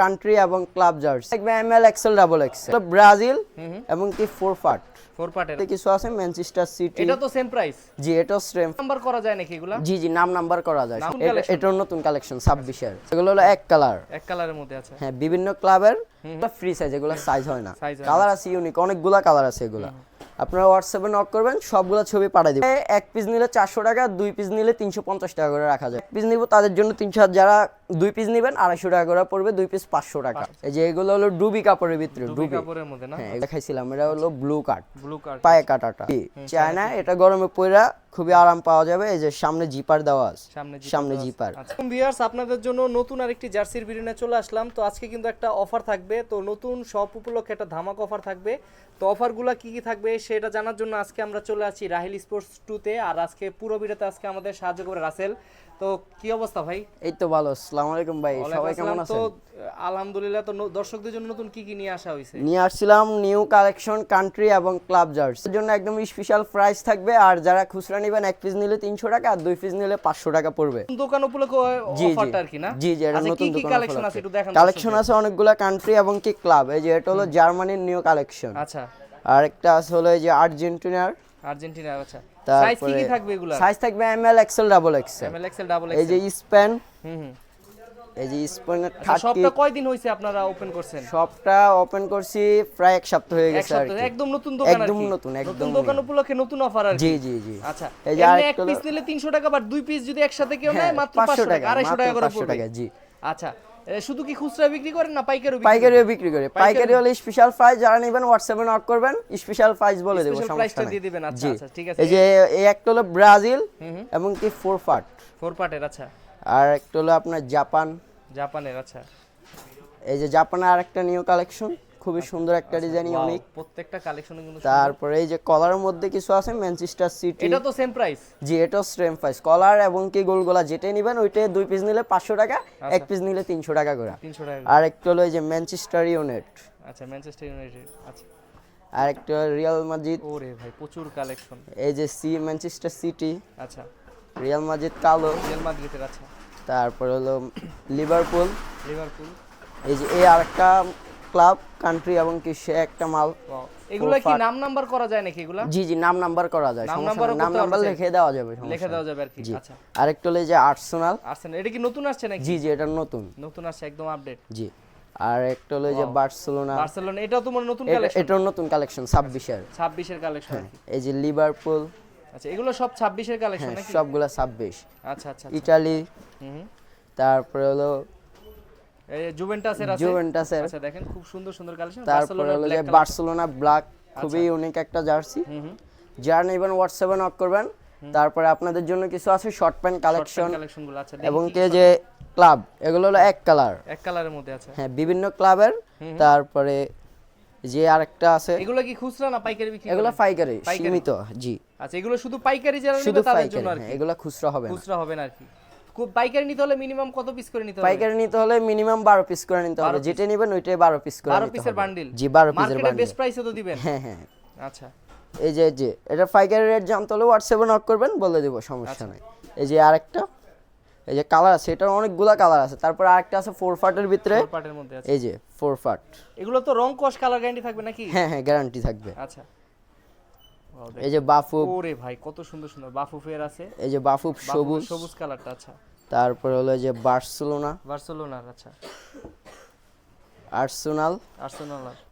Country এবং club jersey থাকবে ML Excel double Excel Brazil এবং কি ফোর পার্টের কিছু আছে ম্যানচেস্টার সিটি। এটা তো সেম প্রাইস। জি, এটাও সেম। নাম্বার করা যায় নাকি এগুলা? জি নাম্বার করা যায়। এটার নতুন কালেকশন 26 এর। এগুলো হলো এক কালারের মধ্যে আছে। হ্যাঁ, বিভিন্ন ক্লাবের ফ্রি সাইজ, এগুলো সাইজ হয় না। কালার আছে ইউনিক, অনেকগুলা কালার আছে এগুলা। আপনারা হোয়াটসঅ্যাপে নক করবেন, সবগুলো ছবি পাঠিয়ে দিবেন। এক পিস নিলে 400 টাকা, 2 পিস নিলে 350 টাকা করে রাখা যায়। পিস নিব তাদের জন্য 300, যারা 2 পিস নেবেন 250 টাকা করে পড়বে, 2 পিস 500 টাকা। এই যে এগুলো হলো ডুবি কাপড়ের ভিতরে, ডুবি কাপড়ের মধ্যে না? হ্যাঁ, দেখাইছিলাম। এটা হলো ব্লু কাট পায়ে কাটাটা চায়না। এটা গরমে পয়রা খুবই আরাম পাওয়া যাবে। এই যে সামনে জিপার দেওয়া আছে, সামনে জিপার। আচ্ছা ভিউয়ার্স, আপনাদের জন্য নতুন আরেকটি জার্সির ভিডিও নিয়ে চলে আসলাম। তো আজকে কিন্তু একটা অফার থাকবে, তো নতুন সব উপলক্ষে একটা ধামাকা অফার থাকবে। তো অফারগুলো কি কি থাকবে সেটা জানার জন্য আজকে আমরা চলে আসি রাহিল স্পোর্টস 2 তে। আর আজকে পুরো ভিডিওতে আজকে আমাদের সাহায্য করে রাসেল। তো কি অবস্থা ভাই? এই তো ভালো। আসসালামু আলাইকুম ভাই, সবাই কেমন আছেন? তো আলহামদুলিল্লাহ। তো দর্শকদের জন্য নতুন কি কি নিয়ে আসা হয়েছে? নিয়ে আসছিলাম নিউ কালেকশন কান্ট্রি এবং ক্লাব জার্সি এর জন্য একদম স্পেশাল প্রাইস থাকবে। আর যারা খুচরা নেবেন, এক পিস নিলে 300 টাকা আর 2 পিস নিলে 500 টাকা পড়বে। দোকান উপলক্ষে অফারটা আর কি না? জি, এটা নতুন দোকান কালেকশন আছে, একটু দেখান। কালেকশন আছে অনেকগুলা কান্ট্রি এবং কি ক্লাব। এই যে এটা হলো জার্মানির নিউ কালেকশন। আচ্ছা। আর একটা আছে হলো এই যে আর্জেন্টিনার। আচ্ছা। সাইজ কি কি থাকবে এগুলা? সাইজ থাকবে এমএল এক্সেল ডাবল এক্সেল। এই যে স্পেন, এই যে স্পেনের 30। সবটা কয়দিন হইছে আপনারা ওপেন করছেন? সবটা ওপেন করছি প্রায় এক সপ্তাহ হয়ে গেছে আর কি। একদম নতুন দোকান আর কি। একদম দোকান উপলক্ষে নতুন অফার আর কি। জি। আচ্ছা, এই যে এক পিস নিলে 300 টাকা, বা 2 পিস যদি একসাথে কেউ নেয় মাত্র 500 টাকা, 250 টাকা করে পড়বে। জি। আচ্ছা, শুধু কি খুচরা বিক্রি করেন না পাইকারিও? পাইকারিও বিক্রি করে। পাইকারি হলে স্পেশাল প্রাইস, যারা নেবেন হোয়াটসঅ্যাপে নক করবেন, স্পেশাল প্রাইস বলে দেব, সমস্যা নাই। দিয়ে দিবেন। আচ্ছা, ঠিক আছে। এই যে এই একটা হলো ব্রাজিল এবং কি ফোর পার্টের। আচ্ছা। আর একটা হলো আপনার জাপানের। আচ্ছা। এই যে জাপানের আরেকটা নিউ কালেকশন, খুবই সুন্দর একটা ডিজাইন, ইউনিক প্রত্যেকটা কালেকশনে কিন্তু। তারপরে এই যে কলারের মধ্যে কিছু আছে ম্যানচেস্টার সিটি। এটা তো সেম প্রাইস। জি, এটাও সেম প্রাইস। কলার এবং কি গোলগোলা যেটাই নেবেন, ওইটাই 2 পিস নিলে 500 টাকা, এক পিস নিলে 300 টাকা করে। 300 টাকা। আর একটা হলো এই যে ম্যানচেস্টার ইউনাইটেড। আচ্ছা, ম্যানচেস্টার ইউনাইটেড। আচ্ছা। আর একটা রিয়াল মাদ্রিদ। ওরে ভাই, প্রচুর কালেকশন। এই যে ম্যানচেস্টার সিটি। আচ্ছা। রিয়াল মাদ্রিদ কালো। রিয়াল মাদ্রিদের। আচ্ছা। তারপর হলো লিভারপুল। এই যে এই আরেকটা ক্লাব কান্ট্রি এবং কি সে একটা মাল। এগুলা কি নাম্বার করা যায় নাকি এগুলা? জি, নাম্বার করা যায়, নাম্বার লিখে দেওয়া যাবে আর কি। আচ্ছা। আরেকটা হলো এই যে আর্সেনাল। এটা কি নতুন আসছে নাকি? জি, এটা নতুন আসছে, একদম আপডেট। জি। আর একটা হলো এই যে বার্সেলোনা। এটাও তো নতুন কালেকশন। এটাও নতুন কালেকশন 26 এর কালেকশন। এই যে লিভারপুল। আচ্ছা, এগুলো সব 26 এর কালেকশন নাকি? সবগুলা 26। আচ্ছা। ইতালি। তারপরে হলো এই জুভেন্টাসের আছে। আচ্ছা, দেখেন খুব সুন্দর সুন্দর কালেকশন। তারপরে হলো যে বার্সেলোনা ব্ল্যাক, খুবই ইউনিক একটা জার্সি। যারা নেবেন হোয়াটসঅ্যাপে নক করবেন। তারপরে আপনাদের জন্য কিছু আছে শর্ট প্যান্ট কালেকশনগুলো আছে, এবং কি যে ক্লাব, এগুলো হলো এক কালারের মধ্যে আছে। হ্যাঁ, বিভিন্ন ক্লাবের। তারপরে যে আরেকটা আছে। এগুলো কি খুচরা না পাইকারি বিক্রি? এগুলো পাইকারি সীমিত। জি। আচ্ছা, এগুলো শুধু পাইকারি যারা নেবে তাদের জন্য আর কি। এগুলো খুচরা হবে না আর কি। পাইকারি নিতে হলে মিনিমাম কত পিস করে নিতে হবে? পাইকারি নিতে হলে মিনিমাম 12 পিস করে নিতে হবে। যেটা নেবেন ওইটাই 12 পিস করে নিতে হবে। 12 পিসের বান্ডিল? জি, 12 পিসের বান্ডিল। মার্কেটে বেস্ট প্রাইসে তো দিবেন? হ্যাঁ। আচ্ছা। এই যে এটা পাইকারি রেট জানতে হলে হোয়াটসঅ্যাপে নক করবেন, বলে দেব, সমস্যা নাই। এই যে আরেকটা, এই যে কালার আছে, এটার অনেকগুলা কালার আছে। তারপর আরেকটা আছে 4 পার্টের ভিতরে। মধ্যে আছে। এই যে 4 পার্ট। এগুলো তো রং কস কালার গ্যারান্টি থাকবে নাকি? হ্যাঁ, গ্যারান্টি থাকবে। আচ্ছা। এই যে বাফুফ। ওরে ভাই, কত সুন্দর সুন্দর বাফুফের আছে। এই যে বাফুফ সবুজ কালারটা। আচ্ছা। তারপর হলো যে বার্সেলোনার। আচ্ছা। আর্সেনাল।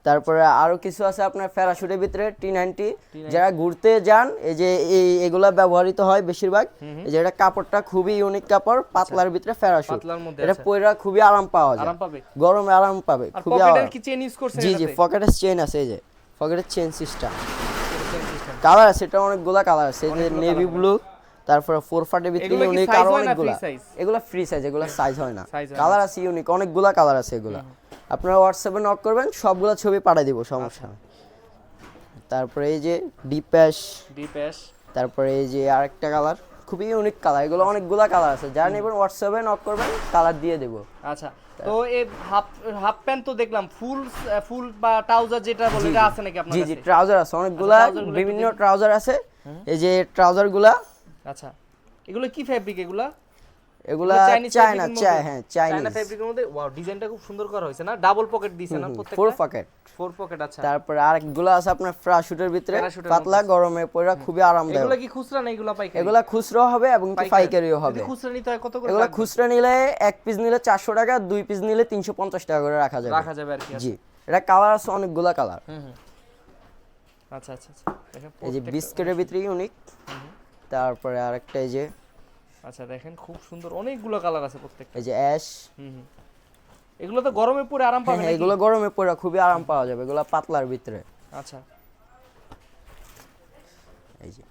তারপরে আরো কিছু আছে আপনার প্যারাশুটের ভিতরে T90। যারা ঘুরতে যান, এই যে এগুলা ব্যবহৃত হয় বেশিরভাগ। এই যে এটা কাপড়টা খুবই ইউনিক কাপড়, পাতলার ভিতরে প্যারাশুট। এটা পয়রা খুবই আরাম পাওয়া যায়, গরমে আরাম পাবে খুবই। পকেটের কি চেইন ইউজ করছেন? জি, পকেটের চেইন আছে। এই যে পকেটের চেইন সিস্টেম। কালার আছে, এটা অনেকগুলা কালার আছে। এই যে নেভি ব্লু। তারপরে 4 পার্টের ভিতরে ইউনিক আরো অনেকগুলা। এগুলা ফ্রি সাইজ, এগুলা সাইজ হয় না। কালার আছে ইউনিক, অনেকগুলা কালার আছে এগুলা। আপনারা হোয়াটসঅ্যাপে নক করবেন, সবগুলা ছবি পাঠিয়ে দিব, সমস্যা নেই। তারপরে এই যে ডিপ্যাশ। তারপরে এই যে আরেকটা কালার, খুবই ইউনিক কালার। এগুলো অনেকগুলা কালার আছে, যারা নেবেন হোয়াটসঅ্যাপে নক করবেন, কালার দিয়ে দেব। আচ্ছা। তো এই হাফ প্যান্ট তো দেখলাম, ফুল বা ট্রাউজার যেটা বলে, এটা আছে নাকি আপনার কাছে? জি, ট্রাউজার আছে অনেকগুলা, বিভিন্ন ট্রাউজার আছে। এই যে ট্রাউজারগুলা। আচ্ছা, এগুলো কি ফেব্রিক? এগুলা চায়না হ্যাঁ চায়না ফেব্রিকের মধ্যে ওয়াও ডিজাইনটা খুব সুন্দর করা হয়েছে না ডাবল পকেট দিয়েছে না প্রত্যেকটা 4 পকেট আচ্ছা তারপরে আরেকগুলো আছে আপনার প্যারাশুটের ভিতরে পাতলা গরমে পরে খুবই আরামদায়ক এগুলা কি খুচরা না এগুলা পাইকারি এগুলা খুচরা হবে এবং পাইকারিও হবে খুচরা নিতে হয় কত করে এগুলা খুচরা নিলে এক পিস নিলে 400 টাকা দুই পিস নিলে 350 টাকা করে রাখা যাবে আর কি জি এটা কালার আছে অনেকগুলা কালার আচ্ছা আচ্ছা দেখেন এই যে বিস্কিটের ভিতরে ইউনিক তারপরে আরেকটা এই যে আচ্ছা দেখেন খুব সুন্দর অনেকগুলো কালার আছে প্রত্যেকটা এই যে অ্যাশ এগুলো তো গরমে পরে আরাম পাবে নাকি এগুলো গরমে পরে খুবই আরাম পাওয়া যাবে এগুলো পাতলার ভিতরে আচ্ছা এই যে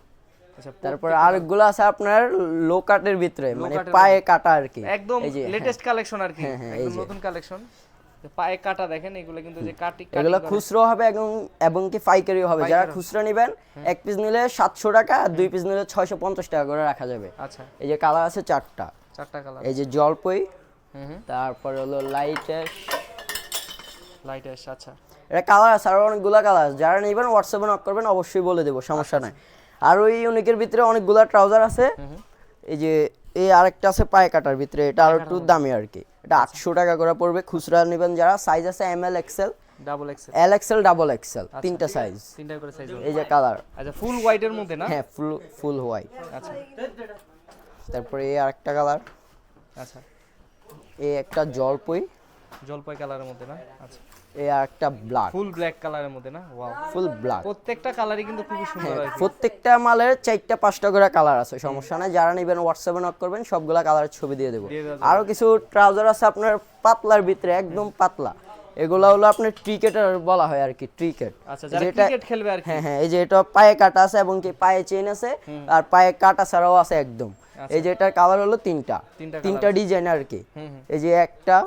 আচ্ছা তারপর আরেকগুলো আছে আপনার লো কাটের ভিতরে মানে পায়ে কাটা আর কি একদম লেটেস্ট কালেকশন আর কি একদম নতুন কালেকশন পায়ে কাটা দেখেন এগুলো কিন্তু যে এগুলো খুচরা হবে এবং কি পাইকারিও হবে যারা খুচরা নেবেন এক পিস নিলে 700 টাকা আর দুই পিস নিলে 650 টাকা করে রাখা যাবে আচ্ছা এই যে কালার আছে চারটা কালার এই যে জলপাই তারপর হলো লাইট অ্যাশ আচ্ছা এটা কালার আছে আর অনেকগুলা কালার যারা নেবেন হোয়াটসঅ্যাপে নক করবেন অবশ্যই বলে দেব সমস্যা নাই আর ওই ইউনিকের ভিতরে অনেকগুলা ট্রাউজার আছে এই যে এই আরেকটা আছে পায়ে কাটার ভিতরে এটা আরো একটু দামি আর কি এটা 800 টাকা করে পড়বে খুচরা নেবেন যারা সাইজ আছে M L XL L XL double XL তিনটা সাইজ করে সাইজ এই যে কালার আচ্ছা ফুল হোয়াইটের মধ্যে না হ্যাঁ ফুল হোয়াইট আচ্ছা তারপরে এই আরেকটা কালার আচ্ছা এই একটা জলপাই কালারের মধ্যে না আচ্ছা এই আরেকটা ব্ল্যাক ফুল ব্ল্যাক কালারের মধ্যে না ওয়াও ফুল ব্ল্যাক প্রত্যেকটা কালারই কিন্তু খুব সুন্দর আছে প্রত্যেকটা মালের 4টা 5টা করে কালার আছে সমস্যা নাই যারা নেবেন হোয়াটসঅ্যাপে নক করবেন সবগুলা কালারের ছবি দিয়ে দেব আরো কিছু ট্রাউজার আছে আপনার পাতলার ভিতরে একদম পাতলা এগুলা হলো আপনার ক্রিকেটার বলা হয় আর কি ক্রিকেট আচ্ছা যারা ক্রিকেট খেলবে আর কি হ্যাঁ এই যে এটা পায়ে কাটা আছে এবং কি পায়ে চেইন আছে আর পায়ে কাটা ছাড়াও আছে একদম এই যে এটার কালার হলো তিনটা ডিজাইন আর কি এই যে একটা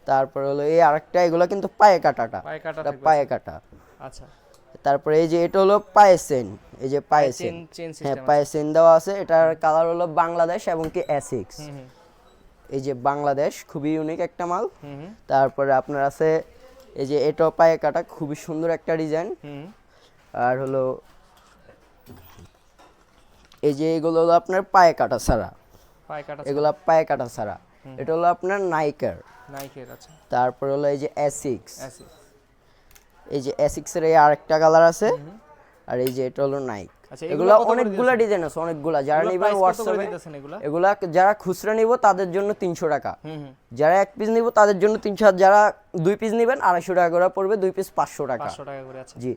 তারপর হলো এই আরেকটা এগুলো কিন্তু পায়ে কাটাটা পায়ে কাটা আচ্ছা তারপরে এই যে এটা হলো পায়ে চেইন এই যে পায়ে চেইন হ্যাঁ পায়ে চেইন দেওয়া আছে এটার কালার হলো বাংলাদেশ এবং কি এসিক্স এই যে বাংলাদেশ খুবই ইউনিক একটা মাল তারপরে আপনার আছে এই যে এটা পায়ে কাটা খুবই সুন্দর একটা ডিজাইন আর হলো এই যে এগুলো হলো আপনার পায়ে কাটা ছাড়া এগুলা পায়ে কাটা ছাড়া এটা হলো আপনার নাইকের আচ্ছা তারপর হলো এই যে এসিক্স এই যে এসিক্স এর আরেকটা কালার আছে আর এই যে এটা হলো নাইক এগুলা অনেকগুলা ডিজাইন আছে অনেকগুলা যারা নেবেন হোয়াটসঅ্যাপে এগুলা যারা খুচরা নিব তাদের জন্য 300 টাকা যারা এক পিস নিব তাদের জন্য 300 যারা দুই পিস নেবেন 250 টাকা করে পড়বে দুই পিস 500 টাকা করে আচ্ছা জি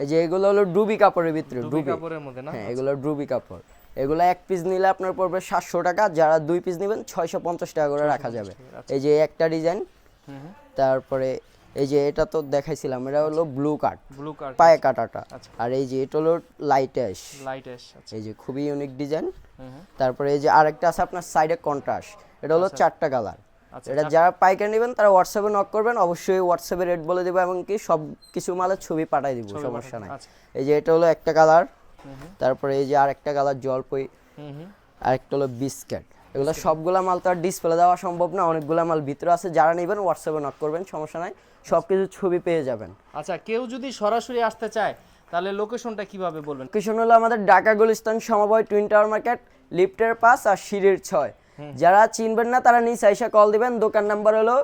এই যে এগুলো হলো ডুবি কাপড়ের ভিতরে ডুবি কাপড়ের মধ্যে না হ্যাঁ এগুলো ডুবি কাপড় এগুলো এক পিস নিলে আপনার পড়বে 700 টাকা যারা দুই পিস নেবেন 650 টাকা করে রাখা যাবে এই যে একটা ডিজাইন তারপরে এই যে এটা তো দেখাইছিলাম এটা হলো ব্লু কাট পায়ে কাটাটা আর এই যে এটা হলো লাইট অ্যাশ এই যে খুবই ইউনিক ডিজাইন তারপরে এই যে আরেকটা আছে আপনার সাইডে কন্ট্রাস্ট এটা হলো চারটা কালার এটা যারা পাইকারি নেবেন তারা হোয়াটসঅ্যাপে নক করবেন অবশ্যই হোয়াটসঅ্যাপে রেট বলে দেব এবং কি সব কিছু মালের ছবি পাঠিয়ে দিব সমস্যা নাই এই যে এটা হলো একটা কালার তারপরে এই যে আরেকটা কালার জলপাই আরেকটা হলো বিস্কিট এগুলো সবগুলা মাল তো আর ডিসপ্লে দেওয়া সম্ভব না অনেকগুলা মাল ভিতরে আছে যারা নেবেন হোয়াটসঅ্যাপে নক করবেন সমস্যা নাই সবকিছু ছবি পেয়ে যাবেন আচ্ছা কেউ যদি সরাসরি আসতে চায় তাহলে লোকেশনটা কিভাবে বলবেন লোকেশন হলো আমাদের ঢাকা গুলিস্তান সমবায় টুইন টাওয়ার মার্কেট লিফটের পাশ আর সিঁড়ির 6 যারা চিনবেন না তারা নিচে এসে কল দিবেন দোকান নাম্বার হলো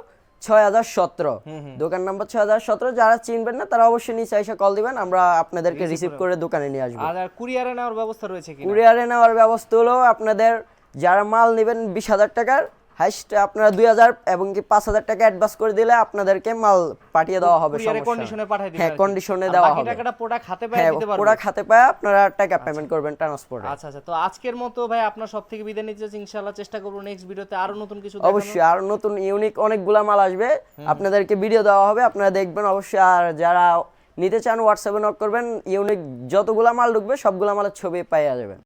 6017 দোকান নাম্বার 6017 যারা চিনবেন না তারা অবশ্যই নিচে এসে কল দিবেন আমরা আপনাদেরকে রিসিভ করে দোকানে নিয়ে আসব আর কুরিয়ারে নেওয়ার ব্যবস্থা রয়েছে কি কুরিয়ারে নেওয়ার ব্যবস্থা হলো আপনাদের যারা মাল নেবেন 20000 টাকার হাইস্ট আপনারা 2000 এবং কি 5000 টাকা অ্যাডভান্স করে দিলে আপনাদেরকে মাল পাঠিয়ে দেওয়া হবে সমস্যা কন্ডিশনে পাঠিয়ে দিবেন হ্যাঁ কন্ডিশনে দেওয়া হবে বাকি টাকাটা প্রোডাক্ট হাতে পেয়ে দিতে পারবেন প্রোডাক্ট হাতে পেয়ে আপনারা টাকা পেমেন্ট করবেন ট্রান্সপোর্টে আচ্ছা আচ্ছা তো আজকের মতো ভাই আপনার সব থেকে বিদায় নিতে ইনশাআল্লাহ চেষ্টা করব নেক্সট ভিডিওতে আরো নতুন কিছু দেখানোর অবশ্যই আরো নতুন ইউনিক অনেকগুলা মাল আসবে আপনাদেরকে ভিডিও দেওয়া হবে আপনারা দেখবেন অবশ্যই আর যারা নিতে চান হোয়াটসঅ্যাপে নক করবেন ইউনিক যতগুলা মাল ঢুকবে সবগুলা মালের ছবি পেয়ে যাবেন